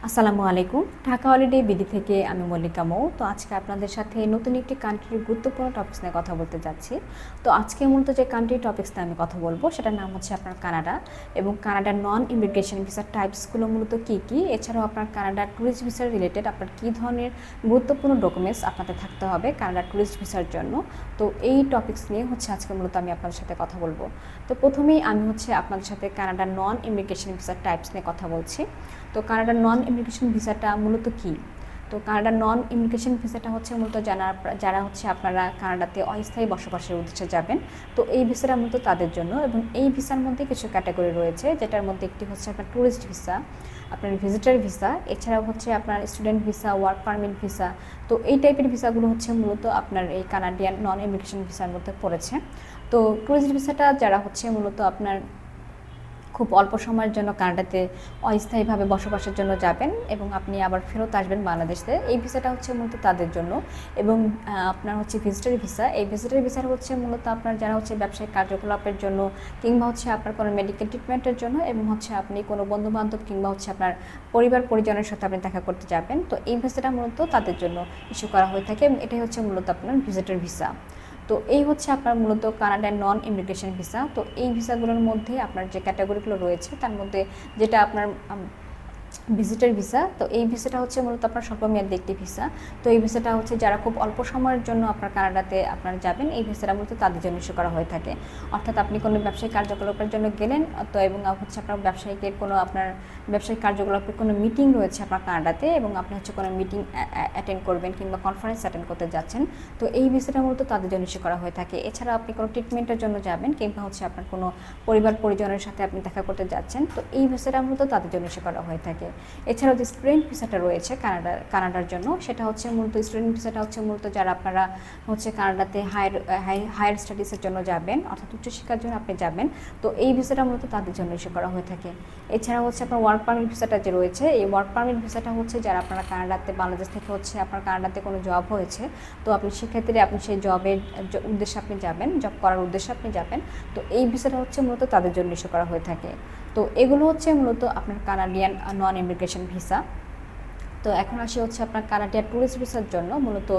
আসসালামু আলাইকুম। Dhaka holiday BD থেকে আমি মল্লিকা মৌ। তো আজকে আপনাদের সাথে নতুন একটি কান্ট্রির গুরুত্বপূর্ণ টপিকস নিয়ে কথা বলতে যাচ্ছি। তো আজকে মূলত যে কান্ট্রির টপিকস নিয়ে আমি কথা বলবো সেটার নাম হচ্ছে আপনার কানাডা, এবং কানাডার নন ইমিগ্রেশন ভিসার টাইপসগুলো মূলত কী কী, এছাড়াও আপনার কানাডার ট্যুরিস্ট ভিসার রিলেটেড আপনার কী ধরনের গুরুত্বপূর্ণ ডকুমেন্টস আপনাদের থাকতে হবে কানাডার ট্যুরিস্ট ভিসার জন্য। তো এই টপিকস নিয়ে হচ্ছে আজকে মূলত আমি আপনাদের সাথে কথা বলবো। তো প্রথমেই আমি হচ্ছে আপনাদের সাথে কানাডার নন ইমিগ্রেশন ভিসার টাইপস নিয়ে কথা বলছি। তো কানাডার নন ইমিগ্রেশন ভিসাটা মূলত কী? তো কানাডার নন ইমিগ্রেশন ভিসাটা হচ্ছে মূলত যারা হচ্ছে আপনারা কানাডাতে অস্থায়ী বসবাসের উদ্দেশ্যে যাবেন, তো এই ভিসাটা মূলত তাদের জন্য। এবং এই ভিসার মধ্যে কিছু ক্যাটাগরি রয়েছে, যেটার মধ্যে একটি হচ্ছে আপনার ট্যুরিস্ট ভিসা, আপনার ভিজিটার ভিসা, এছাড়াও হচ্ছে আপনার student visa, work permit visa. তো এই টাইপের ভিসাগুলো হচ্ছে মূলত আপনার এই কানাডিয়ান নন ইমিগ্রেশন ভিসার মধ্যে পড়েছে। তো ট্যুরিস্ট ভিসাটা যারা হচ্ছে মূলত আপনার খুব অল্প সময়ের জন্য কানাডাতে অস্থায়ীভাবে বসবাসের জন্য যাবেন এবং আপনি আবার ফেরত আসবেন বাংলাদেশে, এই ভিসাটা হচ্ছে মূলত তাদের জন্য। এবং আপনার হচ্ছে ভিজিটারি ভিসা, এই ভিজিটারি ভিসার হচ্ছে মূলত আপনার যারা হচ্ছে ব্যবসায়িক কার্যকলাপের জন্য, কিংবা হচ্ছে আপনার কোনো মেডিকেল ট্রিটমেন্টের জন্য, এবং হচ্ছে আপনি কোনো বন্ধুবান্ধব কিংবা হচ্ছে আপনার পরিবার পরিজনের সাথে আপনি দেখা করতে যাবেন, তো এই ভিসাটা মূলত তাদের জন্য ইস্যু করা হয়ে থাকে, এবং এটাই হচ্ছে মূলত আপনার ভিজিটার ভিসা। তো এই হচ্ছে আপনার মূলত কানাডার নন ইমিগ্রেশন ভিসা। তো এই ভিসাগুলোর মধ্যে আপনার যে ক্যাটাগরিগুলো রয়েছে তার মধ্যে যেটা আপনার ভিজিটার ভিসা, তো এই ভিসাটা হচ্ছে মূলত আপনার স্বল্পমেয়াদী একটি ভিসা। তো এই ভিসাটা হচ্ছে যারা খুব অল্প সময়ের জন্য আপনার কানাডাতে আপনারা যাবেন, এই ভিসাটা মূলত তাদের জন্য ইস্যু করা হয়ে থাকে। অর্থাৎ আপনি কোনো ব্যবসায়িক কার্যকলাপের জন্য গেলেন, তো এবং হচ্ছে আপনার ব্যবসায়িকের কোনো আপনার ব্যবসায়িক কার্যকলাপের কোনো মিটিং রয়েছে আপনার কানাডাতে, এবং আপনি হচ্ছে কোনো মিটিং অ্যাটেন্ড করবেন কিংবা কনফারেন্স অ্যাটেন্ড করতে যাচ্ছেন, তো এই ভিসাটা মূলত তাদের জন্য ইস্যু করা হয়ে থাকে। এছাড়া আপনি কোনো ট্রিটমেন্টের জন্য যাবেন কিংবা হচ্ছে আপনার কোনো পরিবার পরিজনের সাথে আপনি দেখা করতে যাচ্ছেন, তো এই ভিসাটা মূলত তাদের জন্য ইস্যু করা হয়ে থাকে। এছাড়াও যে স্টুডেন্ট ভিসাটা রয়েছে কানাডার জন্য, সেটা হচ্ছে মূলত স্টুডেন্ট ভিসাটা হচ্ছে মূলত যারা আপনারা হচ্ছে কানাডাতে হায়ার স্টাডিজের জন্য যাবেন, অর্থাৎ উচ্চশিক্ষার জন্য আপনি যাবেন, তো এই ভিসাটা মূলত তাদের জন্য ইস্যু করা হয়ে থাকে। এছাড়া হচ্ছে আপনার ওয়ার্ক পারমিট ভিসাটা যে রয়েছে, এই ওয়ার্ক পারমিট ভিসাটা হচ্ছে যারা আপনারা কানাডাতে বাংলাদেশ থেকে হচ্ছে আপনার কানাডাতে কোনো জব হয়েছে, তো আপনি সেক্ষেত্রে আপনি সেই জবের উদ্দেশ্যে আপনি যাবেন, জব করার উদ্দেশ্যে আপনি যাবেন, তো এই ভিসাটা হচ্ছে মূলত তাদের জন্য ইস্যু করা হয়ে থাকে। তো এগুলো হচ্ছে মূলত আপনার কানাডিয়ান নন ইমিগ্রেশন ভিসা। তো এখন আসি হচ্ছে আপনার কানাডিয়ান ট্যুরিস্ট ভিসার জন্য মূলত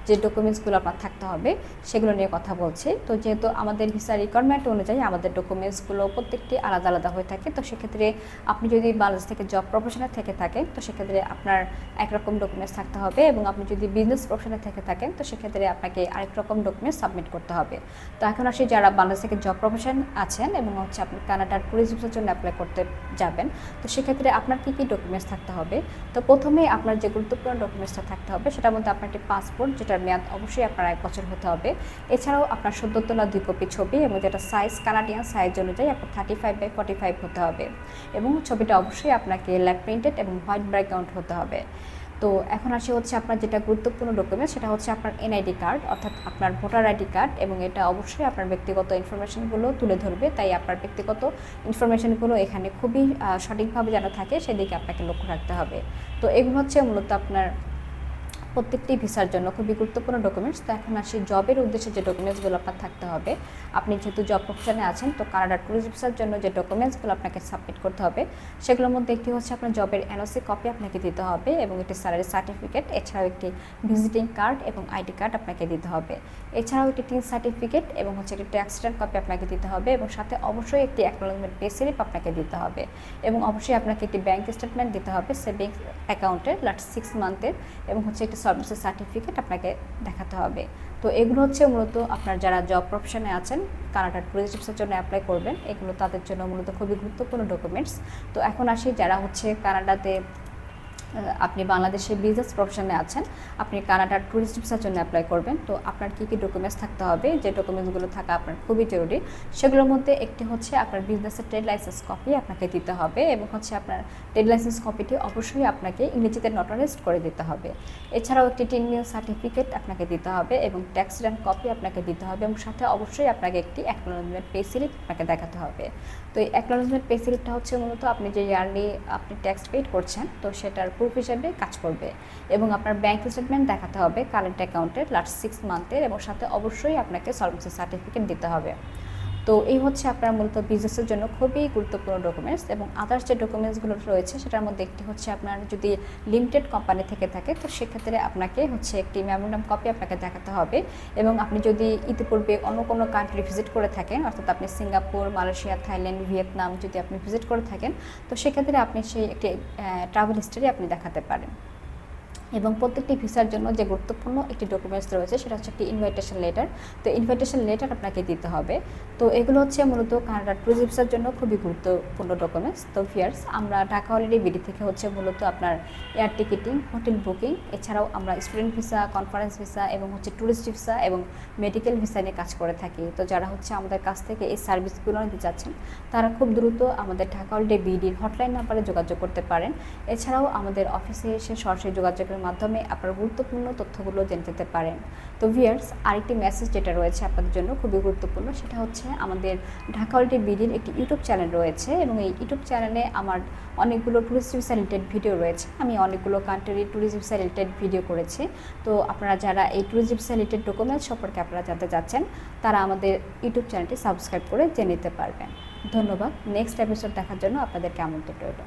যে ডকুমেন্টসগুলো আপনার থাকতে হবে সেগুলো নিয়ে কথা বলছি। তো যেহেতু আমাদের ভিসা রিকোয়ারমেন্ট অনুযায়ী আমাদের ডকুমেন্টসগুলো প্রত্যেকটি আলাদা আলাদা হয়ে থাকে, তো সেক্ষেত্রে আপনি যদি বাংলাদেশ থেকে জব প্রফেশনে থেকে থাকেন, তো সেক্ষেত্রে আপনার একরকম ডকুমেন্টস থাকতে হবে, এবং আপনি যদি বিজনেস প্রফেশনে থেকে থাকেন, তো সেক্ষেত্রে আপনাকে আরেক রকম ডকুমেন্টস সাবমিট করতে হবে। তো এখন আসি যারা বাংলাদেশ থেকে জব প্রফেশন আছেন এবং হচ্ছে আপনি কানাডার ট্যুরিস্ট ভিসার জন্য অ্যাপ্লাই করতে যাবেন, তো সেক্ষেত্রে আপনার কী কী ডকুমেন্টস থাকতে হবে। তো প্রথমে আপনার যে গুরুত্বপূর্ণ ডকুমেন্টসটা থাকতে হবে সেটার মধ্যে আপনার একটি পাসপোর্ট, যেটার মেয়াদ অবশ্যই আপনার 1 বছর হতে হবে। এছাড়াও আপনার সদ্য তোলা 2 কপি ছবি, এবং যেটা সাইজ কানাডিয়ান সাইজ অনুযায়ী আপনার 35x45 হতে হবে, এবং ছবিটা অবশ্যই আপনাকে ল্যাব প্রিন্টেড এবং হোয়াইট ব্যাকগ্রাউন্ড হতে হবে। তো এখন আসি হচ্ছে আপনার যেটা গুরুত্বপূর্ণ ডকুমেন্ট, সেটা হচ্ছে আপনার এনআইডি কার্ড, অর্থাৎ আপনার ভোটার আইডি কার্ড, এবং এটা অবশ্যই আপনার ব্যক্তিগত ইনফরমেশনগুলো তুলে ধরবে, তাই আপনার ব্যক্তিগত ইনফরমেশনগুলো এখানে খুবই সঠিকভাবে যেন থাকে সেদিকে আপনাকে লক্ষ্য রাখতে হবে। তো এগুলো হচ্ছে মূলত আপনার প্রত্যেকটি ভিসার জন্য খুবই গুরুত্বপূর্ণ ডকুমেন্টস। তো এখন আসি জবের উদ্দেশ্যে যে ডকুমেন্টসগুলো আপনার থাকতে হবে। আপনি যেহেতু জব প্রফেশনে আছেন, তো কানাডার ট্যুরিস্ট ভিসার জন্য যে ডকুমেন্টসগুলো আপনাকে সাবমিট করতে হবে সেগুলোর মধ্যে একটি হচ্ছে আপনার জবের এনওসি কপি আপনাকে দিতে হবে, এবং একটি স্যালারি সার্টিফিকেট, এছাড়াও একটি ভিজিটিং কার্ড এবং আইডি কার্ড আপনাকে দিতে হবে। এছাড়াও একটি টিন সার্টিফিকেট এবং হচ্ছে একটি ট্যাক্স রিটার্ন কপি আপনাকে দিতে হবে, এবং সাথে অবশ্যই একটি অ্যাকনোলেজমেন্ট পে স্লিপ আপনাকে দিতে হবে, এবং অবশ্যই আপনাকে একটি ব্যাংক স্টেটমেন্ট দিতে হবে সেভিংস অ্যাকাউন্টের লাস্ট 6 মান্থের, এবং হচ্ছে একটি সার্ভিসের সার্টিফিকেট আপনাকে দেখাতে হবে। তো এগুলো হচ্ছে মূলত আপনার যারা জব প্রফেশনে আছেন কানাডার ট্যুরিস্ট ভিসার জন্য অ্যাপ্লাই করবেন, এগুলো তাদের জন্য মূলত খুবই গুরুত্বপূর্ণ ডকুমেন্টস। তো এখন আসি যারা হচ্ছে কানাডাতে আপনি বাংলাদেশে বিজনেস প্রফেশনে আছেন, আপনি কানাডার ট্যুরিস্ট ভিসার জন্য অ্যাপ্লাই করবেন, তো আপনার কী কী ডকুমেন্টস থাকতে হবে, যে ডকুমেন্টসগুলো থাকা আপনার খুবই জরুরি, সেগুলোর মধ্যে একটি হচ্ছে আপনার বিজনেসের ট্রেড লাইসেন্স কপি আপনাকে দিতে হবে, এবং হচ্ছে আপনার ট্রেড লাইসেন্স কপিটি অবশ্যই আপনাকে ইংরেজিতে নোটারাইজড করে দিতে হবে। এছাড়াও একটি 10 মিল সার্টিফিকেট আপনাকে দিতে হবে, এবং ট্যাক্স রিটার্ন কপি আপনাকে দিতে হবে, এবং সাথে অবশ্যই আপনাকে একটি অ্যাকনোলেজমেন্ট পে স্লিপ আপনাকে দেখাতে হবে। তো এই অ্যাকনোলেজমেন্ট পে স্লিপটা হচ্ছে মূলত আপনি যে ইয়ারলি আপনি ট্যাক্স পেড করছেন, তো সেটার প্রুফ হিসেবে কাজ করবে, এবং আপনার ব্যাংক স্টেটমেন্ট দেখাতে হবে কারেন্ট অ্যাকাউন্টের লাস্ট 6 মান্থের, এবং সাথে অবশ্যই আপনাকে সলভেন্সি সার্টিফিকেট দিতে হবে। তো এই হচ্ছে আপনার মূলত বিজনেসের জন্য খুবই গুরুত্বপূর্ণ ডকুমেন্টস। এবং আদার্স যে ডকুমেন্টসগুলো রয়েছে সেটার মধ্যে একটি হচ্ছে আপনার যদি লিমিটেড কোম্পানি থেকে থাকে তো সেক্ষেত্রে আপনাকে হচ্ছে একটি মেমোরান্ডাম কপি আপনাকে দেখাতে হবে। এবং আপনি যদি ইতিপূর্বে অন্য কোনো কান্ট্রি ভিজিট করে থাকেন, অর্থাৎ আপনি সিঙ্গাপুর, মালয়েশিয়া, থাইল্যান্ড, ভিয়েতনাম যদি আপনি ভিজিট করে থাকেন তো সেক্ষেত্রে আপনি সেই একটি ট্রাভেল হিস্ট্রি আপনি দেখাতে পারেন। এবং প্রত্যেকটি ভিসার জন্য যে গুরুত্বপূর্ণ একটি ডকুমেন্টস রয়েছে সেটা হচ্ছে একটি ইনভাইটেশন লেটার। তো ইনভাইটেশন লেটার আপনাকে দিতে হবে। তো এগুলো হচ্ছে মূলত কানাডা ট্যুরিস্ট ভিসার জন্য খুবই গুরুত্বপূর্ণ ডকুমেন্টস। তো ভিউয়ার্স, আমরা ঢাকা হলিডে বিডি থেকে হচ্ছে মূলত আপনার এয়ার টিকিটিং, হোটেল বুকিং, এছাড়াও আমরা স্টুডেন্ট ভিসা, কনফারেন্স ভিসা এবং হচ্ছে ট্যুরিস্ট ভিসা এবং মেডিকেল ভিসা নিয়ে কাজ করে থাকি। তো যারা হচ্ছে আমাদের কাছ থেকে এই সার্ভিসগুলো নিতে চাচ্ছেন তারা খুব দ্রুত আমাদের ঢাকা হলিডে বিডির হটলাইন নাম্বারে যোগাযোগ করতে পারেন। এছাড়াও আমাদের অফিসে এসে সরাসরি যোগাযোগের মাধ্যমে আপনার গুরুত্বপূর্ণ তথ্যগুলো জেনে যেতে পারেন। তো ভিউয়ার্স, আরেকটি মেসেজ যেটা রয়েছে আপনাদের জন্য খুবই গুরুত্বপূর্ণ, সেটা হচ্ছে আমাদের ঢাকা হলিডে বিডির একটি ইউটিউব চ্যানেল রয়েছে এবং এই ইউটিউব চ্যানেলে আমার অনেকগুলো ট্যুরিস্ট ভিসা রিলেটেড ভিডিও রয়েছে। আমি অনেকগুলো country tourist visa related video করেছি। তো আপনারা যারা এই ট্যুরিস্ট ভিসা রিলেটেড ডকুমেন্টস সম্পর্কে আপনারা জানতে চাচ্ছেন তারা আমাদের ইউটিউব চ্যানেলটি সাবস্ক্রাইব করে জেনে নিতে পারবেন। ধন্যবাদ। নেক্সট এপিসোড দেখার জন্য আপনাদেরকে আমন্ত্রণ রইল।